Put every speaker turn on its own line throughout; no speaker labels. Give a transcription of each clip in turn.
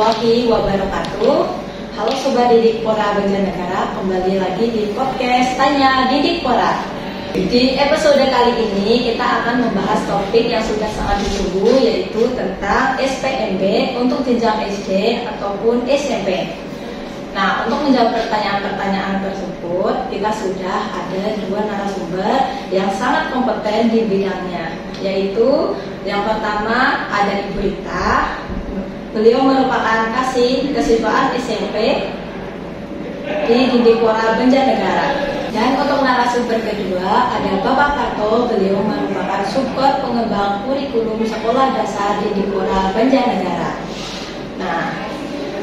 warahmatullahi wabarakatuh. Halo Sobat Didik Pora Banjarnegara, kembali lagi di podcast Tanya Didik Pora. Di episode kali ini kita akan membahas topik yang sudah sangat ditunggu, yaitu tentang SPMB untuk jenjang SD ataupun SMP. Nah, untuk menjawab pertanyaan-pertanyaan tersebut, kita sudah ada dua narasumber yang sangat kompeten di bidangnya, yaitu yang pertama ada Ibu Rita. Beliau merupakan kasih kesiswaan SMP di Didik Pora Banjarnegara. Dan untuk narasumber kedua ada Bapak Karto. Beliau merupakan support pengembang kurikulum Sekolah Dasar Didik Pora Banjarnegara. Nah,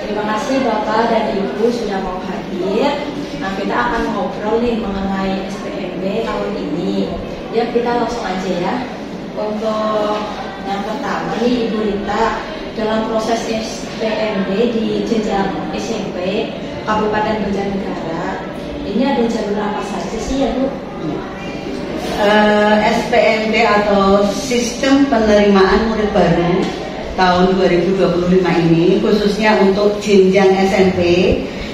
terima kasih Bapak dan Ibu sudah mau hadir. Nah, kita akan ngobrol nih mengenai SPMB tahun ini. Ya, kita langsung aja ya. Untuk yang pertama nih Ibu Rita, dalam proses SPMB di jenjang SMP Kabupaten Banjarnegara, ini ada jalur apa saja sih ya Bu?
SPMB atau Sistem Penerimaan Murid Baru tahun 2025 ini, khususnya untuk jenjang SMP,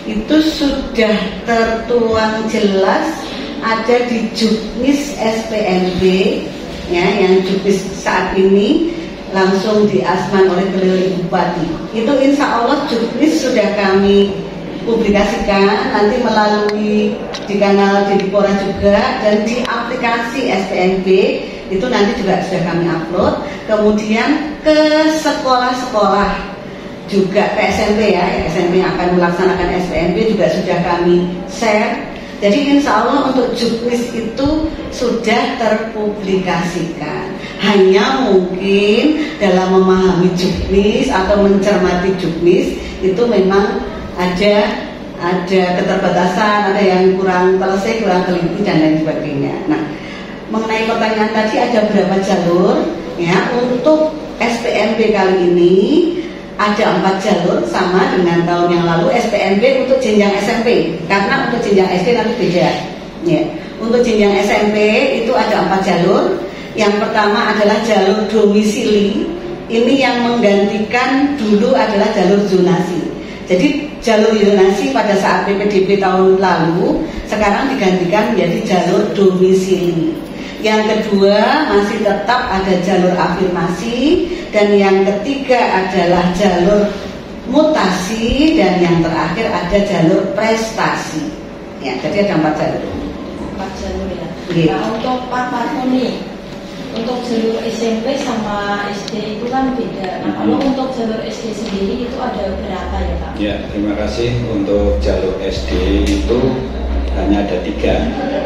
itu sudah tertuang jelas ada di Juknis SPMB ya, yang Juknis saat ini langsung diasman oleh beliau Ibu Bupati. Itu insya Allah Juknis sudah kami publikasikan nanti melalui di kanal Didik Pora juga, dan di aplikasi SPMB itu nanti juga sudah kami upload. Kemudian ke sekolah-sekolah juga, ke SMP ya, SMP yang akan melaksanakan SPMB juga sudah kami share. Jadi insya Allah untuk Juknis itu sudah terpublikasikan. Hanya mungkin dalam memahami Juknis atau mencermati Juknis itu memang ada keterbatasan, ada yang kurang teliti, kurang teliti dan lain sebagainya. Nah, mengenai pertanyaan tadi ada berapa jalur ya untuk SPMB kali ini, ada 4 jalur sama dengan tahun yang lalu SPMB untuk jenjang SMP, karena untuk jenjang SD nanti beda ya. Untuk jenjang SMP itu ada 4 jalur. Yang pertama adalah jalur domisili. Ini yang menggantikan dulu adalah jalur zonasi. Jadi jalur zonasi pada saat PPDB tahun lalu sekarang digantikan menjadi jalur domisili. Yang kedua masih tetap ada jalur afirmasi, dan yang ketiga adalah jalur mutasi, dan yang terakhir ada jalur prestasi. Ya, jadi ada 4 jalur.
4 jalur ya.
Yeah.
Nah, untuk Pak Marco nih, untuk jalur SMP sama SD itu kan beda. Nah, kalau untuk jalur SD sendiri itu ada berapa ya Pak?
Ya, terima kasih. Untuk jalur SD itu hanya ada 3.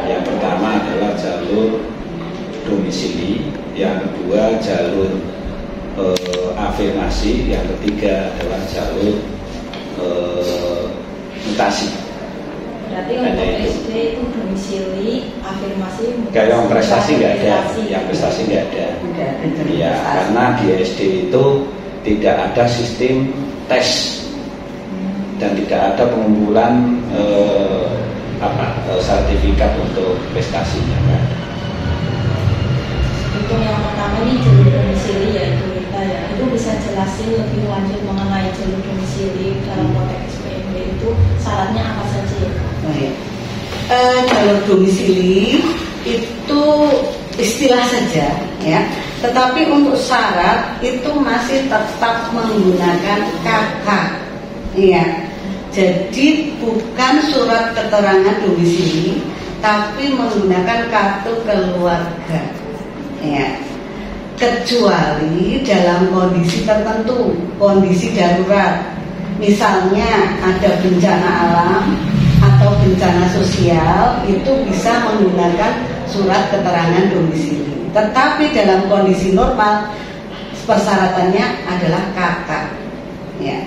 Yang pertama adalah jalur domisili, yang kedua jalur afirmasi, yang ketiga adalah jalur mutasi.
Berarti untuk SD itu domisili, afirmasi, mutasi.
Kalau yang prestasi nggak ada, yang prestasi nggak ada. Ya, karena di SD itu tidak ada sistem tes dan tidak ada pengumpulan sertifikat untuk prestasinya kan.
Untuk yang pertama ini jalur domisili yaitu Rita ya, itu bisa jelasin lebih lanjut mengenai jalur domisili dalam konteks SPMB itu syaratnya apa saja ya?
Jalur domisili itu istilah saja ya, tetapi untuk syarat itu masih tetap menggunakan KK ya. Jadi bukan surat keterangan domisili, tapi menggunakan kartu keluarga ya. Kecuali dalam kondisi tertentu, kondisi darurat, misalnya ada bencana alam atau bencana sosial, itu bisa menggunakan surat keterangan domisili. Tetapi dalam kondisi normal persyaratannya adalah KK ya.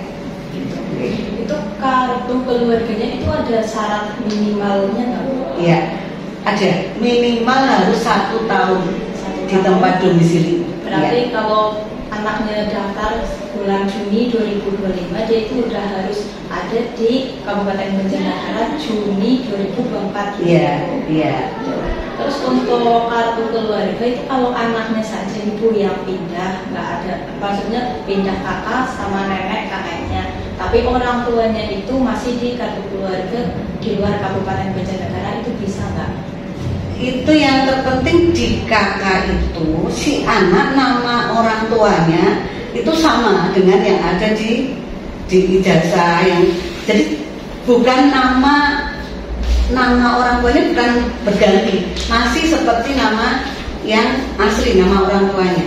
Itu kartu keluarganya itu ada syarat minimalnya nggak?
Ya, ada minimal harus 1 tahun di tempat domisili.
Berarti kalau anaknya daftar bulan Juni 2025, dia itu udah harus ada di Kabupaten Banjarnegara Juni 2024.
Iya, iya.
Terus untuk kartu keluarga itu kalau anaknya saja ibu yang pindah, nggak ada, maksudnya pindah kakak sama nenek kakeknya, tapi orang tuanya itu masih di kartu keluarga di luar Kabupaten Banjarnegara, itu bisa nggak?
Itu yang terpenting di KK itu si anak nama orang tuanya itu sama dengan yang ada di ijazah, yang jadi bukan nama orang tuanya bukan berganti, masih seperti nama yang asli, nama orang tuanya.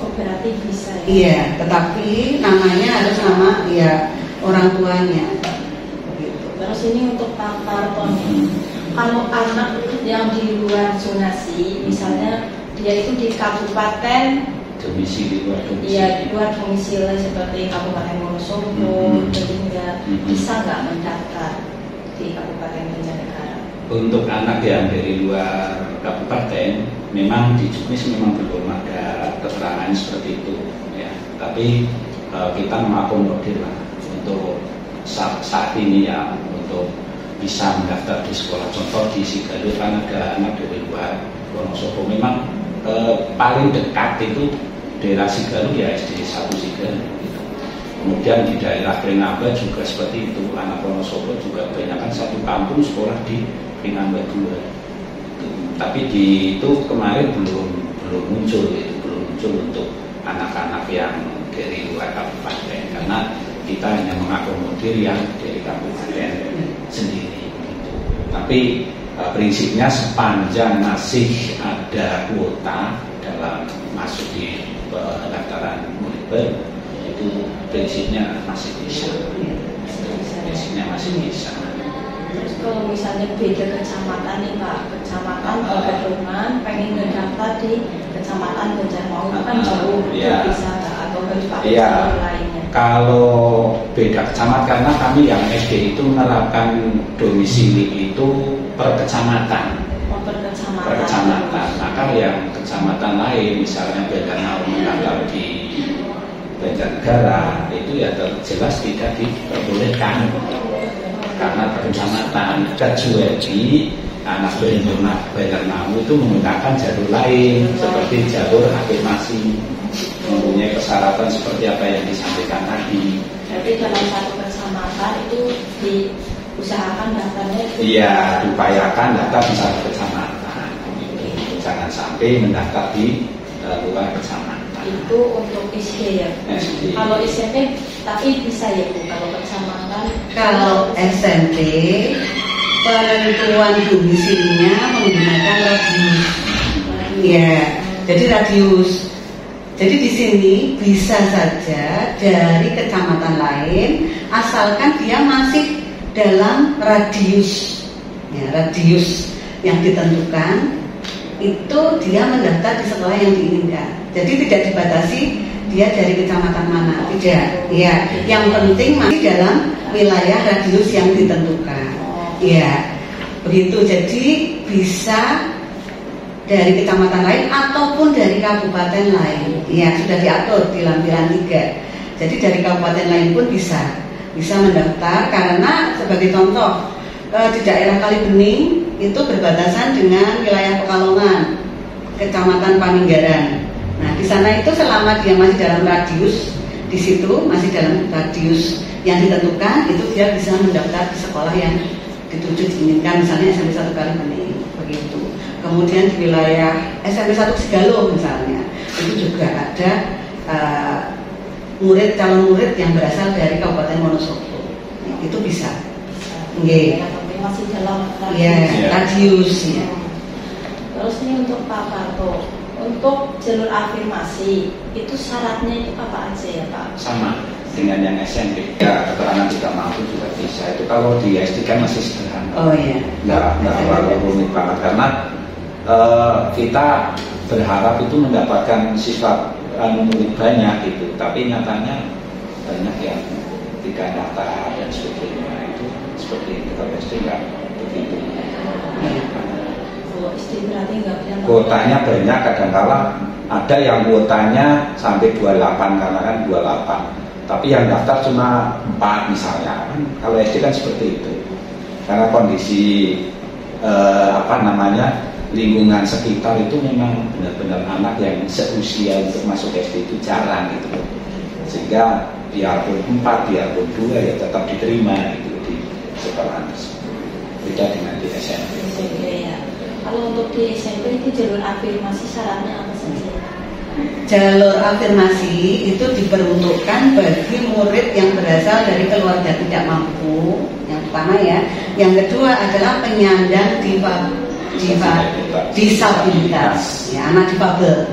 Oh, berarti bisa ya?
Iya, tetapi namanya harus nama ya orang tuanya. Begitu.
Terus ini untuk Pak Parton, kalau anak yang di luar zonasi, misalnya dia itu di kabupaten
domisili luar domisili.
Iya, di luar domisili seperti Kabupaten Wonosobo, sehingga bisa nggak mendaftar di Kabupaten Banjarnegara?
Untuk anak yang dari luar kabupaten, memang di Juknis memang belum ada keterangan seperti itu, ya. Tapi kita mengakomodir lah untuk saat ini ya, untuk bisa mendaftar di sekolah. Contoh di Sigaluh kan ada anak dari luar Wonosobo, memang paling dekat itu daerah Sigaluh ya SD 1 Sigaluh gitu. Kemudian di daerah Pringamba juga seperti itu, anak Wonosobo juga kebanyakan satu kampung sekolah di Pringamba 2. Tapi itu kemarin belum muncul untuk anak-anak yang dari luar kabupaten, karena kita hanya mengakomodir yang dari kabupaten sendiri gitu. Tapi prinsipnya sepanjang masih ada kuota dalam masuk di pendaftaran murid baru, itu prinsipnya masih bisa. Prinsipnya masih bisa.
Terus kalau misalnya beda kecamatan nih Pak, kecamatan Pegunungan pengen ngedaftar di kecamatan Banjarmawu, itu kan jauh, itu bisa nggak? Atau harus pakai jalur lainnya?
Kalau beda kecamatan, karena kami yang SD itu menerapkan domisili itu per kecamatan.
Oh, per kecamatan.
Per kecamatan. Nah, kalau yang kecamatan lain, misalnya Banjarmawu mendaftar di Banjarnegara, itu ya jelas tidak diperbolehkan. Karena kecamatan, kecuali anak Banjarmawu itu menggunakan jalur lain seperti jalur afirmasi, mempunyai persyaratan seperti apa yang disampaikan tadi.
Berarti dalam satu kecamatan itu diusahakan daftarnya itu?
Iya, diupayakan daftar di satu kecamatan. Jangan sampai mendaftar di luar kecamatan.
Itu untuk SD ya?
SD.
Kalau SMP tapi bisa ya Bu, kalau kecamatan?
Kalau SMP penentuan domisilinya menggunakan radius. Ya, jadi radius. Jadi di sini bisa saja dari kecamatan lain, asalkan dia masih dalam radius, ya, radius yang ditentukan, itu dia mendaftar di sekolah yang diinginkan. Jadi tidak dibatasi dia dari kecamatan mana, tidak. Ya, yang penting masih dalam wilayah radius yang ditentukan. Ya, begitu. Jadi bisa dari kecamatan lain ataupun dari kabupaten lain. Ya, sudah diatur di lampiran 3. Jadi dari kabupaten lain pun bisa mendaftar, karena sebagai contoh di daerah Kalibening itu berbatasan dengan wilayah Pekalongan, Kecamatan Paninggaran. Nah, di sana itu selama dia masih dalam radius, di situ masih dalam radius yang ditentukan, itu dia bisa mendaftar di sekolah yang dituju diinginkan, misalnya SMP 1 Kalibening, begitu. Kemudian di wilayah SMP 1 Sigaluh misalnya, itu juga ada calon murid yang berasal dari Kabupaten Wonosobo, itu bisa. Nggih.
Masih dalam
radius. Ya.
Terus ini untuk Pak Parto, untuk jalur afirmasi itu syaratnya itu apa aja ya Pak?
Sama dengan yang SMP. Ya, keterangan tidak mampu juga bisa. Itu kalau di SD kan masih sederhana.
Oh iya.
Nggak terlalu rumit banget, karena kita berharap itu mendapatkan siswa murid banyak gitu, tapi nyatanya banyak yang tidak daftar dan sebagainya. Itu seperti kita SD nggak begitu.
Kalau SD berarti nggak bisa.
Kuotanya banyak, kadang-kala ada yang kuotanya sampai 28, karena kan 28. Tapi yang daftar cuma 4 misalnya. Kalau SD kan seperti itu. Karena kondisi lingkungan sekitar itu memang benar-benar anak yang seusia untuk masuk SD itu jarang gitu. Sehingga biarpun 4, biarpun 2 ya tetap diterima gitu di sekolahan tersebut. Beda dengan di SMP.
Ya. Kalau untuk di SMP itu jalur afirmasi syaratnya apa saja?
Jalur afirmasi itu diperuntukkan bagi murid yang berasal dari keluarga tidak mampu, yang pertama ya. Yang kedua adalah penyandang disabilitas, ya, anak difabel.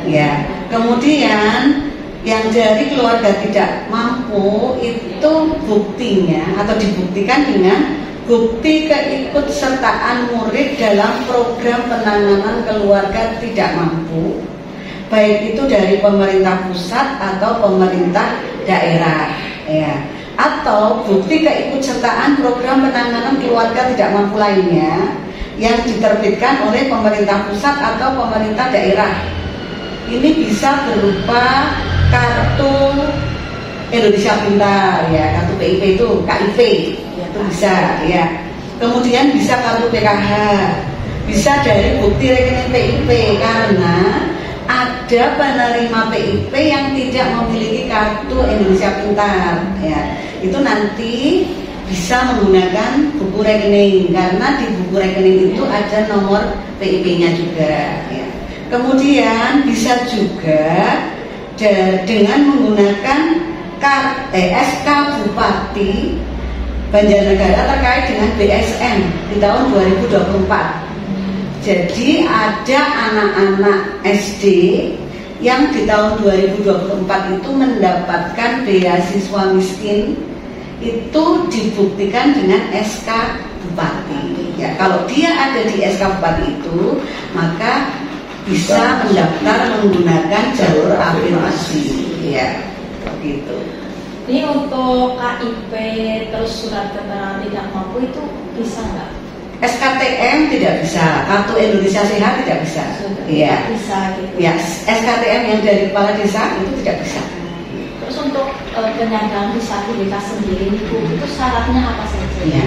Ya. Kemudian yang dari keluarga tidak mampu itu buktinya atau dibuktikan dengan bukti keikutsertaan murid dalam program penanganan keluarga tidak mampu, baik itu dari pemerintah pusat atau pemerintah daerah, ya, atau bukti keikutsertaan program penanganan keluarga tidak mampu lainnya yang diterbitkan oleh pemerintah pusat atau pemerintah daerah. Ini bisa berupa kartu Indonesia Pintar, ya, kartu PIP itu, KIP, itu bisa, ya. Kemudian bisa kartu PKH, bisa dari bukti rekening PIP karena ada penerima PIP yang tidak memiliki kartu Indonesia Pintar, ya. Itu nanti bisa menggunakan buku rekening karena di buku rekening itu ada nomor PIP-nya juga, ya. Kemudian bisa juga dengan menggunakan SK Bupati Banjarnegara terkait dengan BSN di tahun 2024. Jadi ada anak-anak SD yang di tahun 2024 itu mendapatkan beasiswa miskin, itu dibuktikan dengan SK Bupati. Ya, kalau dia ada di SK Bupati itu, maka bisa mendaftar menggunakan jalur afirmasi, ya, begitu.
Ini untuk KIP terus surat keterangan tidak mampu itu bisa nggak?
SKTM tidak bisa, kartu Indonesia Sehat tidak bisa. Iya.
Bisa gitu.
Ya, SKTM yang dari kepala desa itu tidak bisa.
Terus untuk penyandang disabilitas sendiri itu syaratnya apa saja?
Ya.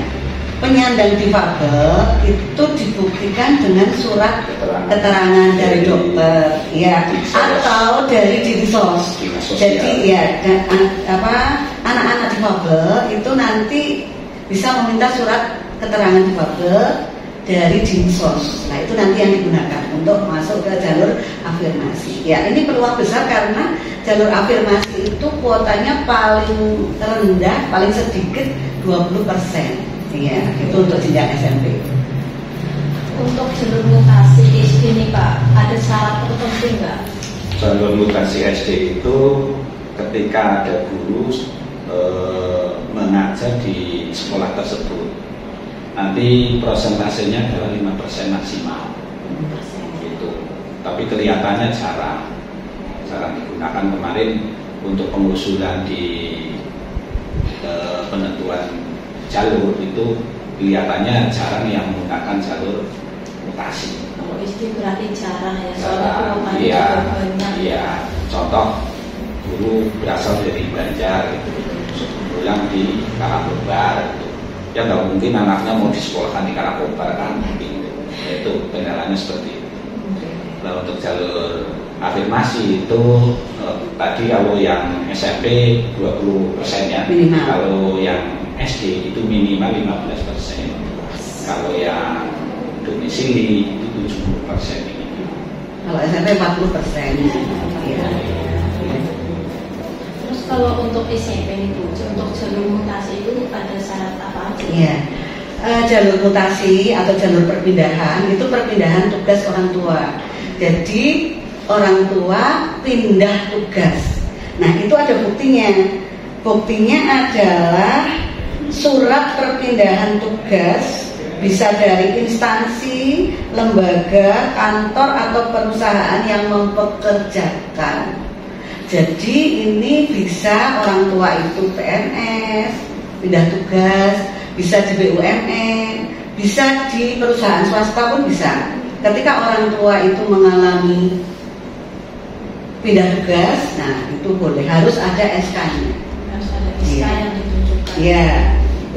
Penyandang difabel itu dibuktikan dengan surat keterangan dari dokter, ya, atau dari Dinsos. Jadi ya, anak-anak difabel itu nanti bisa meminta surat keterangan difabel dari Dinsos. Nah, itu nanti yang digunakan untuk masuk ke jalur afirmasi. Ya, ini peluang besar karena jalur afirmasi itu kuotanya paling rendah, paling sedikit 20%. Iya, itu untuk jenjang SMP.
Untuk jalur mutasi SD nih Pak, ada syarat tertentu nggak?
Jalur mutasi SD itu ketika ada guru mengajar di sekolah tersebut, nanti persentasenya adalah 5% maksimal. 5%. Gitu. Tapi kelihatannya jarang digunakan. Kemarin untuk pengusulan di penentuan jalur itu kelihatannya jarang yang menggunakan jalur mutasi.
Kalau SD berarti jarang ya, soalnya perumahannya
iya,
juga banyak.
Iya, contoh guru berasal dari Banjar gitu, pulang di Karangkobar gitu. Ya nggak mungkin anaknya mau disekolahkan di Karangkobar kan, gitu. Itu kendalanya seperti itu. Nah, untuk jalur afirmasi itu tadi kalau yang SMP 20% ya,
minimal.
Kalau yang SD itu minimal 15%. Kalau yang domisili itu 70% ini.
Kalau SMP 40%. Ya.
Terus kalau untuk SMP itu, untuk jalur mutasi itu ada syarat apa aja?
Iya. Jalur mutasi atau jalur perpindahan itu perpindahan tugas orang tua. Jadi orang tua pindah tugas. Nah, itu ada buktinya. Buktinya adalah surat perpindahan tugas, bisa dari instansi, lembaga, kantor atau perusahaan yang mempekerjakan. Jadi ini bisa orang tua itu PNS, pindah tugas, bisa di BUMN, bisa di perusahaan swasta pun bisa. Ketika orang tua itu mengalami pindah tugas, nah itu boleh, harus ada SK-nya.
Harus ada SK yang ditunjukkan.
Iya.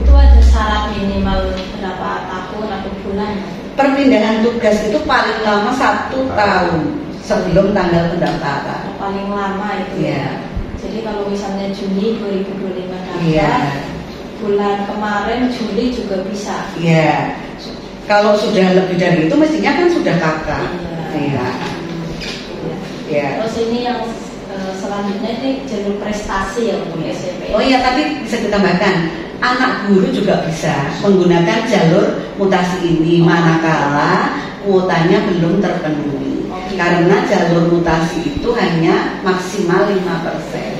Itu ada syarat minimal berapa tahun atau bulan?
Perpindahan tugas itu paling lama 1 tahun sebelum tanggal pendaftaran.
Paling lama itu.
Ya.
Jadi Jadi kalau misalnya Juni 2025 kakak,
Iya.
bulan kemarin Juli juga bisa.
Iya. Kalau sudah lebih dari itu mestinya kan sudah kakak. Iya. Iya.
Terus ini yang selanjutnya ini jalur prestasi ya untuk SMP.
Oh iya, tapi bisa ditambahkan anak guru juga bisa menggunakan jalur mutasi ini manakala kuotanya belum terpenuhi. Karena jalur mutasi itu hanya maksimal 5%.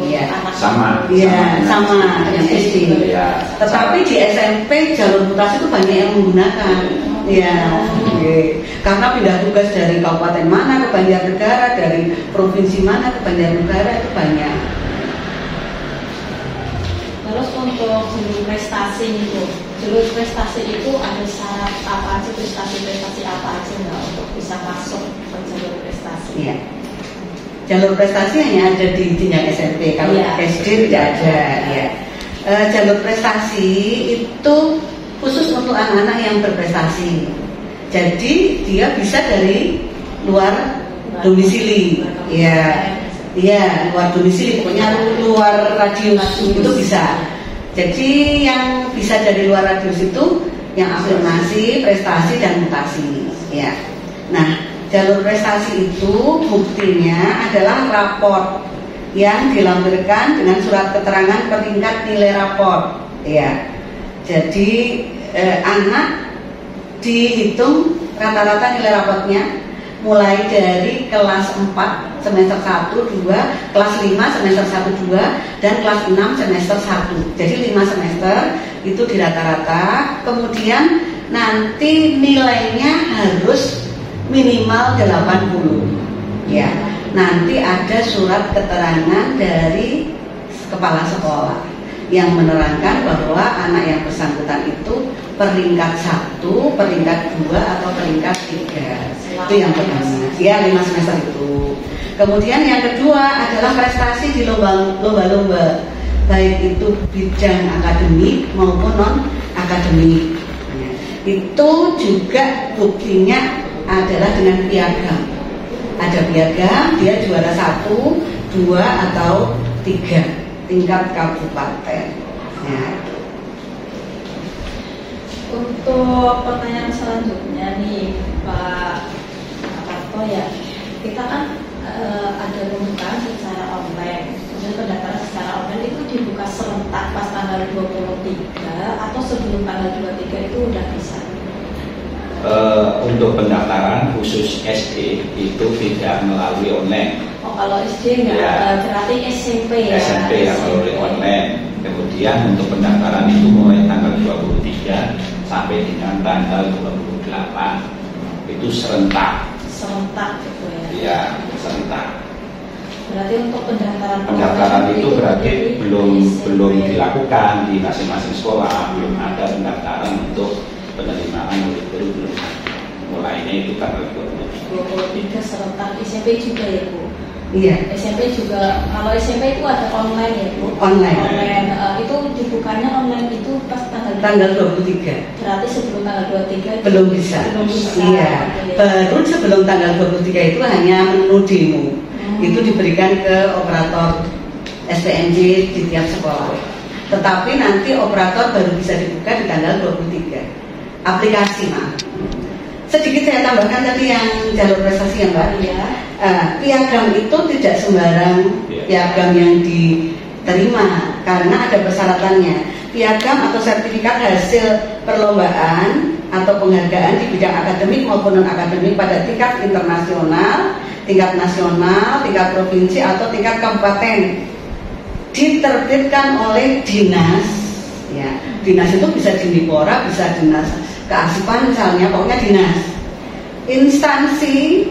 Iya,
sama.
Iya, sama yang SD.
Ya.
Tetapi di SMP jalur mutasi itu banyak yang menggunakan. Iya. Karena pindah tugas dari kabupaten mana ke Banjarnegara, dari provinsi mana ke Banjarnegara itu banyak.
Terus untuk jalur prestasi itu, jalur prestasi itu ada syarat apa aja, prestasi apa aja nggak untuk bisa masuk ke jalur prestasi?
Iya. Jalur prestasi hanya ada di jenjang SMP, kalau SD tidak ada. Ya. Jalur prestasi itu khusus untuk anak-anak yang berprestasi. Jadi dia bisa dari luar domisili, ya, luar domisili, pokoknya luar radius itu bisa. Jadi yang bisa dari luar radius itu yang afirmasi, prestasi dan mutasi, ya. Nah, jalur prestasi itu buktinya adalah raport yang dilampirkan dengan surat keterangan peringkat nilai raport, ya. Jadi anak dihitung rata-rata nilai rapotnya mulai dari kelas 4 semester 1, 2, kelas 5 semester 1, 2 dan kelas 6 semester 1. Jadi 5 semester itu di rata-rata. Kemudian nanti nilainya harus minimal 80. Ya. Nanti ada surat keterangan dari kepala sekolah yang menerangkan bahwa anak yang bersangkutan itu peringkat 1, peringkat 2 atau peringkat 3. Itu yang pertama. Ya, 5 semester itu. Kemudian yang kedua adalah prestasi di lomba-lomba, baik itu bidang akademik maupun non akademik. Itu juga buktinya adalah dengan piagam. Ada piagam, dia juara 1, 2 atau 3 tingkat kabupaten. Ya.
Untuk pertanyaan selanjutnya nih Pak Karto ya, kita kan ada pembukaan secara online. Kemudian pendaftaran secara online itu dibuka serentak pas tanggal 23 atau sebelum tanggal 23 itu udah bisa?
Untuk pendaftaran khusus SD itu tidak melalui online.
Oh, kalau SD enggak,
Ya.
berarti SMP ya?
SMP yang melalui online. Kemudian untuk pendaftaran itu mulai tanggal 23 sampai dengan tanggal 28 itu serentak.
Serentak gitu ya?
Ya, serentak.
Berarti untuk pendaftaran
Itu berarti belum dilakukan di masing-masing sekolah, belum ada pendaftaran untuk penerimaan murid baru, belum. Mulainya itu tanggal
23 serentak. SMP juga ya Bu?
Iya.
SMP juga, kalau SMP itu ada online ya Bu?
Online.
Itu dibukanya online itu pas
Tanggal 23.
Berarti sebelum tanggal 23 itu
Belum bisa.
Belum bisa.
Iya.
Gitu ya.
Baru sebelum tanggal 23 itu hanya menu demo. Itu diberikan ke operator SPNJ di tiap sekolah. Tetapi nanti operator baru bisa dibuka di tanggal 23. Aplikasi, maaf. Sedikit saya tambahkan tadi yang jalur prestasi ya Mbak.
Iya.
Piagam itu tidak sembarang piagam yang diterima karena ada persyaratannya. Piagam atau sertifikat hasil perlombaan atau penghargaan di bidang akademik maupun non akademik pada tingkat internasional, tingkat nasional, tingkat provinsi atau tingkat kabupaten diterbitkan oleh dinas. Ya, dinas itu bisa Dinipora, bisa dinas kearsipan misalnya, pokoknya dinas. Instansi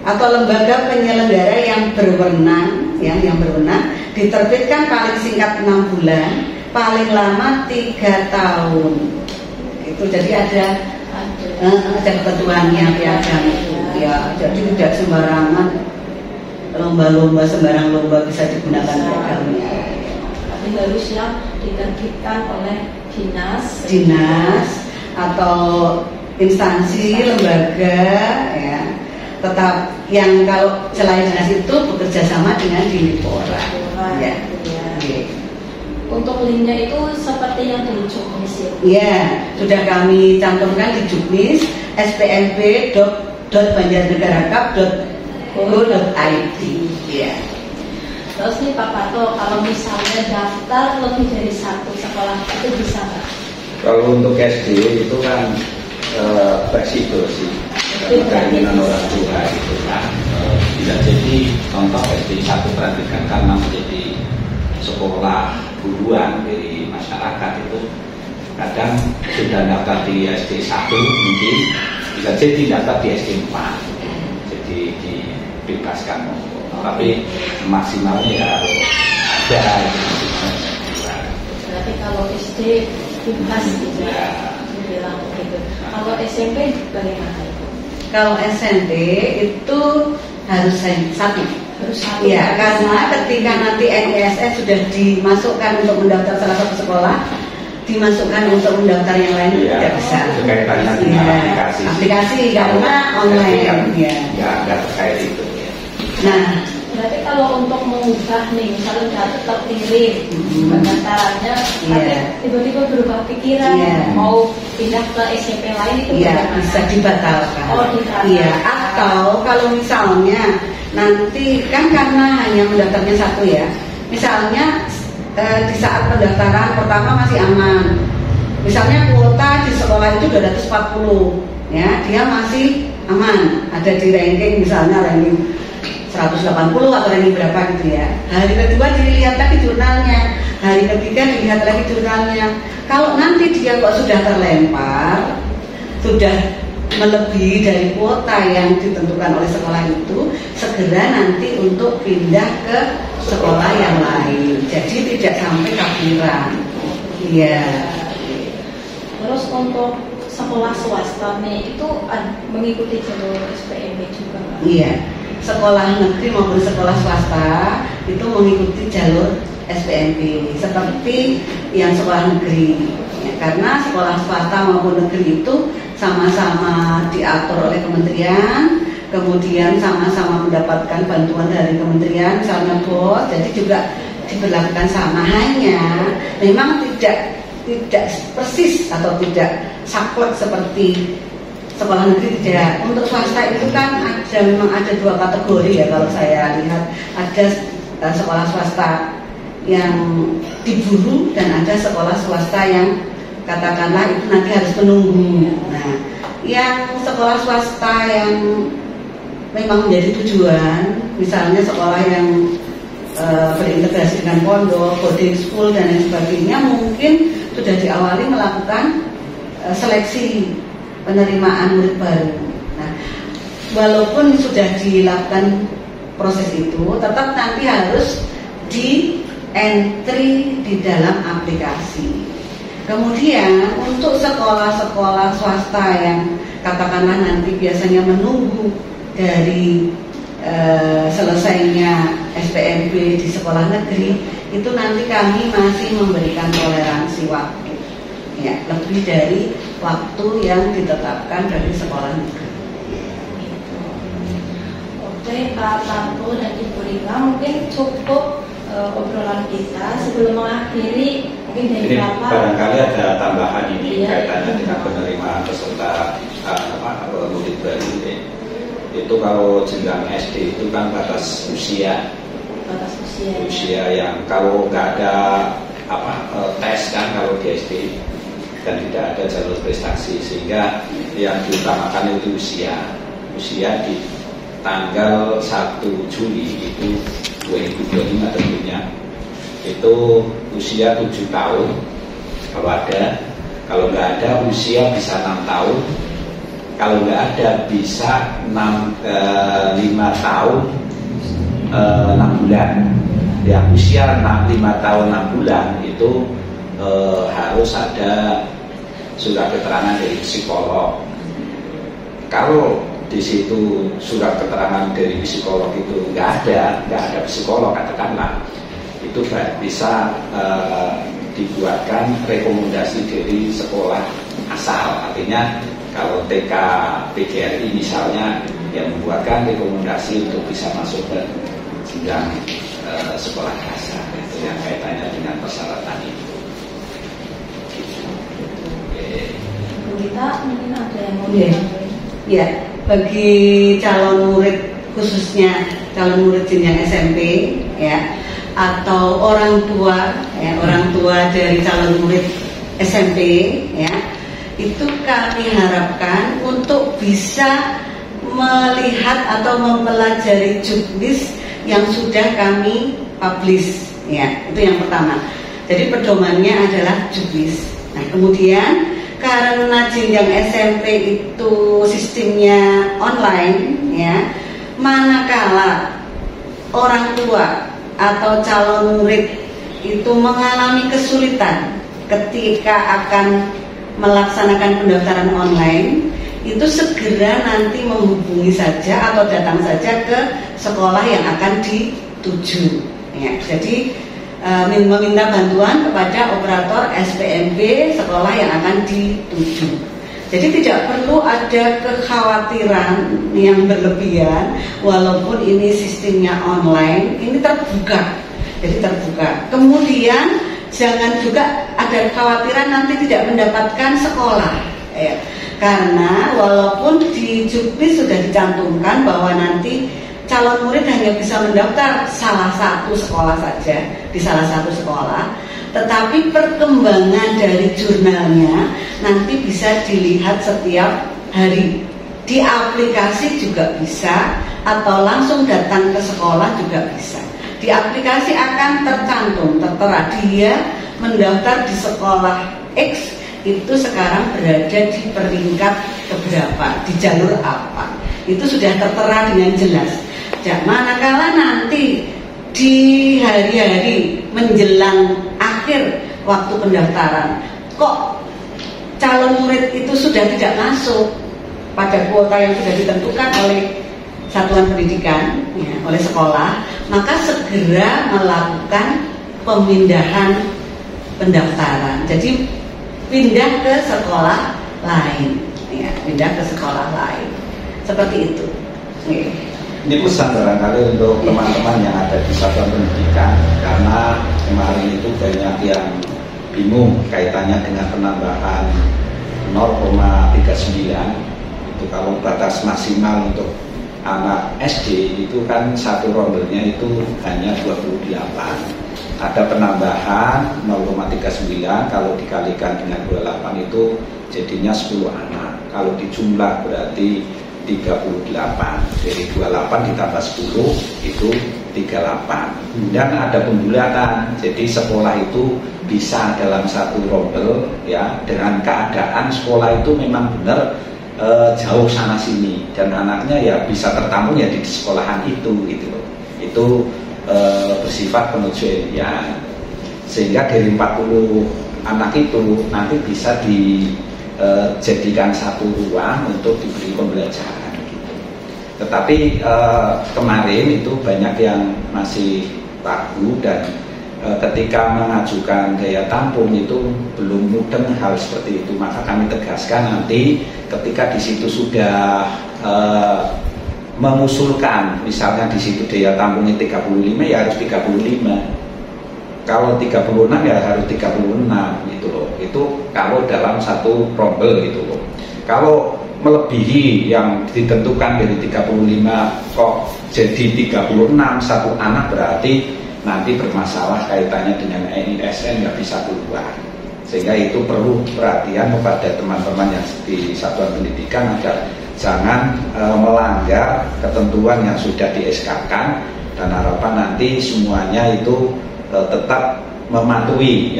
atau lembaga penyelenggara yang berwenang, yang berwenang diterbitkan paling singkat 6 bulan, paling lama 3 tahun. Itu jadi ada ketentuannya piagam itu. Ya, jadi tidak sembarangan lomba-lomba, sembarang lomba bisa digunakan piagamnya.
Tapi harus yang diterbitkan oleh dinas
atau instansi, lembaga, ya. tetap yang kalau selain dinas itu bekerja sama dengan Dindikpora. Ya.
Untuk linknya itu seperti yang di Juknis ya?
Iya, sudah kami cantumkan di Juknis spnb.banjarnegarakap.go.id. Ya.
Terus nih Pak Pato, kalau misalnya daftar lebih dari satu sekolah itu bisa nggak?
Kalau untuk SD itu kan fleksibel sih, keinginan orang tua itu kan bisa jadi contoh SD satu perhatikan karena menjadi sekolah buruan dari masyarakat itu kadang sudah daftar di SD 1 mungkin bisa jadi daftar di SD 4 jadi dibebaskan tapi maksimalnya ya harus ada
berarti kalau SD bebas gitu ya bilang begitu. Kalau SMP bagaimana itu?
Kalau SMP itu harus satu. Ya, karena ketika nanti NISS sudah dimasukkan untuk mendaftar salah satu sekolah, dimasukkan untuk mendaftar yang lain tidak bisa.
Kaitannya dengan
aplikasi karena online. Ya.
Nggak terkait itu. Ya.
Nah,
berarti kalau untuk mengubah nih, misalnya udah terpilih pendaftarannya, tapi tiba-tiba berubah pikiran mau pindah ke SMP lain itu
bisa dibatalkan.
Oh, dibatalkan.
Iya, atau kalau misalnya nanti kan karena hanya mendaftarnya satu ya, misalnya di saat pendaftaran pertama masih aman, misalnya kuota di sekolah itu 240 ya, dia masih aman, ada di ranking misalnya ranking 180 atau ranking berapa gitu ya. Hari kedua dilihat lagi jurnalnya, hari ketiga dilihat lagi jurnalnya. Kalau nanti dia kok sudah terlempar, sudah melebihi dari kuota yang ditentukan oleh sekolah itu, segera nanti untuk pindah ke sekolah yang lain. Jadi tidak sampai kafiran. Iya.
Terus untuk sekolah swasta nih itu mengikuti jalur SPMB juga kan?
Iya. Sekolah negeri maupun sekolah swasta itu mengikuti jalur SPMB seperti yang sekolah negeri ya, karena sekolah swasta maupun negeri itu sama-sama diatur oleh kementerian, kemudian sama-sama mendapatkan bantuan dari kementerian misalnya BOS, jadi juga diberlakukan sama, hanya memang tidak persis atau tidak saklek seperti sekolah negeri tidak. Untuk swasta itu kan memang ada dua kategori ya kalau saya lihat, ada sekolah swasta yang diburu dan ada sekolah swasta yang katakanlah itu nanti harus menunggu. Nah, yang sekolah swasta yang memang menjadi tujuan, misalnya sekolah yang berintegrasi dengan pondok, boarding school dan lain sebagainya, mungkin sudah diawali melakukan seleksi penerimaan murid baru. Nah, walaupun sudah dilakukan proses itu, tetap nanti harus di entry di dalam aplikasi. Kemudian untuk sekolah-sekolah swasta yang katakanlah nanti biasanya menunggu dari selesainya SPMB di sekolah negeri, itu nanti kami masih memberikan toleransi waktu ya, lebih dari waktu yang ditetapkan dari sekolah negeri.
Oke, Pak Tanto dan Ibu Rima, mungkin cukup obrolan kita. Sebelum mengakhiri, mungkin dari Bapak
barangkali ada tambahan ini kaitannya dengan penerimaan peserta murid baru ini. Itu kalau jenjang SD itu kan batas usia yang kalau nggak ada tes kan kalau di SD dan tidak ada jalur prestasi, sehingga yang diutamakan itu usia di tanggal 1 Juli itu 2025 tentunya itu usia 7 tahun kalau nggak ada usia bisa 6 tahun, kalau nggak ada bisa 5 tahun 6 bulan ya. Usia 5 tahun 6 bulan itu harus ada surat keterangan dari psikolog. Kalau di situ surat keterangan dari psikolog itu nggak ada psikolog katakanlah, itu bisa dibuatkan rekomendasi dari sekolah asal. Artinya kalau TK PGRI misalnya yang membuatkan rekomendasi untuk bisa masuk ke jenjang sekolah dasar itu yang kaitannya dengan persyaratan itu.
Kita mungkin ada yang mau
ya, bagi calon murid khususnya calon murid jenjang SMP ya, atau orang tua dari calon murid SMP ya, itu kami harapkan untuk bisa melihat atau mempelajari juknis yang sudah kami publish ya, itu yang pertama. Jadi pedomannya adalah juknis. Nah, kemudian karena jenjang SMP itu sistemnya online ya, manakala orang tua atau calon murid itu mengalami kesulitan ketika akan melaksanakan pendaftaran online, itu segera nanti menghubungi saja atau datang saja ke sekolah yang akan dituju ya. Jadi meminta bantuan kepada operator SPMB sekolah yang akan dituju. Jadi tidak perlu ada kekhawatiran yang berlebihan, walaupun ini sistemnya online, ini terbuka. Jadi terbuka. Kemudian jangan juga ada kekhawatiran nanti tidak mendapatkan sekolah ya. Karena walaupun di juknis sudah dicantumkan bahwa nanti calon murid hanya bisa mendaftar salah satu sekolah saja, di salah satu sekolah, tetapi perkembangan dari jurnalnya nanti bisa dilihat setiap hari. Di aplikasi juga bisa, atau langsung datang ke sekolah juga bisa. Di aplikasi akan tercantum, tertera dia mendaftar di sekolah X, itu sekarang berada di peringkat keberapa, di jalur apa, itu sudah tertera dengan jelas. Manakala nanti di hari-hari menjelang akhir waktu pendaftaran kok calon murid itu sudah tidak masuk pada kuota yang sudah ditentukan oleh satuan pendidikan ya, oleh sekolah, maka segera melakukan pemindahan pendaftaran. Jadi pindah ke sekolah lain ya, pindah ke sekolah lain seperti itu ya.
Ini pesan barangkali untuk teman-teman yang ada di satuan pendidikan, karena kemarin itu banyak yang bingung kaitannya dengan penambahan 0,39. Itu kalau batas maksimal untuk anak SD itu kan satu rombelnya itu hanya 28. Ada penambahan 0,39, kalau dikalikan dengan 28 itu jadinya 10 anak. Kalau dijumlah berarti 38, dari 28 ditambah 10 itu 38. Dan ada pembulatan, jadi sekolah itu bisa dalam satu rombel ya, dengan keadaan sekolah itu memang benar jauh sana sini, dan anaknya ya bisa tertampung ya di sekolahan itu gitu loh. Itu bersifat penyesuaian, sehingga dari 40 anak itu nanti bisa dijadikan satu ruang untuk diberi pembelajaran gitu. Tetapi kemarin itu banyak yang masih ragu, dan ketika mengajukan daya tampung itu belum mudeng hal seperti itu. Maka kami tegaskan nanti ketika di situ sudah mengusulkan, misalnya di situ daya tampungnya 35 ya harus 35. Kalau 36 ya harus 36 gitu loh. Itu kalau dalam satu rombel gitu loh. Kalau melebihi yang ditentukan dari 35 kok jadi 36 satu anak, berarti nanti bermasalah kaitannya dengan NISN, nggak bisa keluar. Sehingga itu perlu perhatian kepada teman-teman yang di satuan pendidikan agar jangan melanggar ketentuan yang sudah di SK-kan, dan harapan nanti semuanya itu tetap mematuhi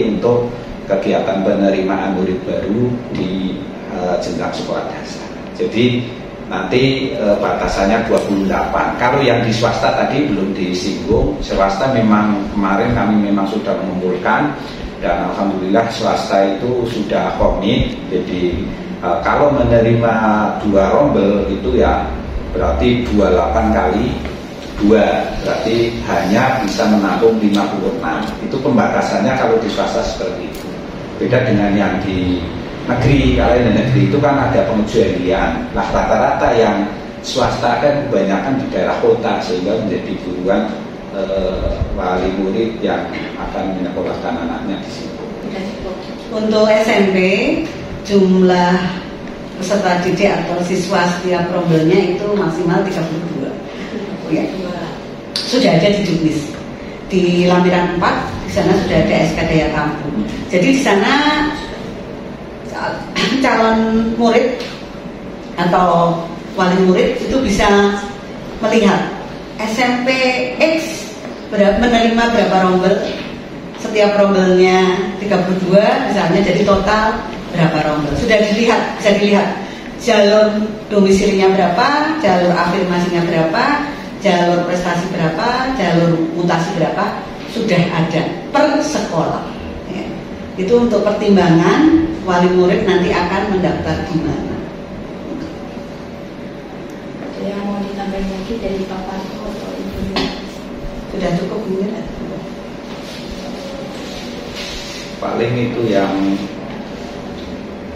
untuk kegiatan penerimaan murid baru di jenjang sekolah dasar. Jadi nanti batasannya 28. Kalau yang di swasta tadi belum disinggung, swasta memang kemarin kami memang sudah mengumpulkan, dan alhamdulillah swasta itu sudah komit. Jadi kalau menerima 2 rombel itu ya berarti 28 kali 2, berarti hanya bisa menampung 56. Itu pembatasannya kalau di swasta seperti itu. Beda dengan yang di negeri, kalau di negeri itu kan ada pengecualian. Nah rata-rata yang swasta kan kebanyakan di daerah kota, sehingga menjadi buruan wali murid yang akan menyekolahkan anaknya di situ.
Untuk SMP jumlah peserta didik atau siswa setiap rombelnya itu maksimal 32. Ya. Sudah ada di Juknis. Di Lampiran 4 di sana sudah ada SK Daya Tampung. Jadi di sana calon murid atau wali murid itu bisa melihat SMP X menerima berapa rombel, setiap rombelnya 32 misalnya, jadi total berapa rombel. Sudah dilihat, bisa dilihat jalur domisilinya berapa, jalur afirmasinya berapa, jalur prestasi berapa, jalur mutasi berapa, sudah ada per sekolah. Ya. Itu untuk pertimbangan wali murid nanti akan mendaftar di mana.
Yang mau ditambahin lagi dari Pak Parto atau Ibu?
Sudah cukup mungkin?
Paling itu yang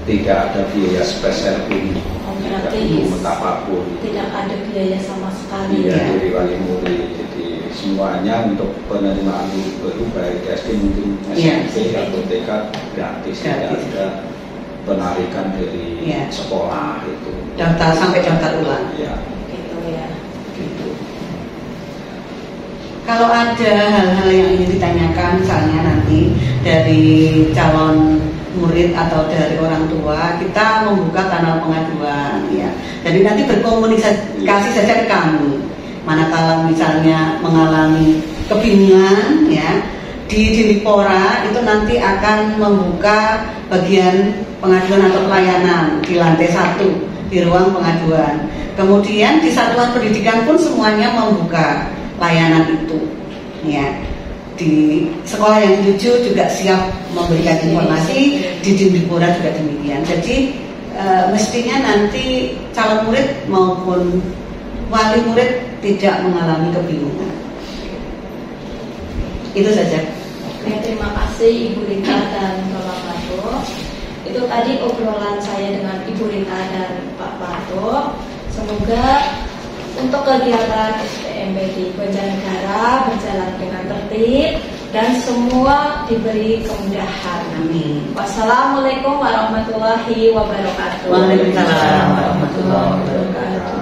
tidak ada biaya spesial pun, tidak pungut apapun,
tidak ada biaya sama sekali.
Iya, dari wali murid. Jadi semuanya untuk penerimaan guru baru baik SD mungkin SMP atau TK gratis, tidak ada penarikan dari sekolah itu.
Daftar sampai daftar ulang.
Ya.
Gitu ya.
Gitu.
Kalau ada hal-hal yang ingin ditanyakan misalnya nanti dari calon murid atau dari orang tua, kita membuka kanal pengaduan ya. Jadi nanti berkomunikasi saja ke kami. Manakala misalnya mengalami kebingungan ya, di Dindikpora itu nanti akan membuka bagian pengaduan atau pelayanan di lantai 1 di ruang pengaduan. Kemudian di satuan pendidikan pun semuanya membuka layanan itu ya. Di sekolah yang dituju juga siap memberikan informasi, di Dindikpora juga demikian. Jadi mestinya nanti calon murid maupun wali murid tidak mengalami kebingungan. Itu saja.
Oke, terima kasih Ibu Rita dan Bapak Parto. Itu tadi obrolan saya dengan Ibu Rita dan Pak Parto. Semoga untuk kegiatan SPMB di Banjarnegara berjalan dengan tertib dan semua diberi kemudahan.
Amin.
Wassalamualaikum warahmatullahi wabarakatuh.
Waalaikumsalam warahmatullahi wabarakatuh.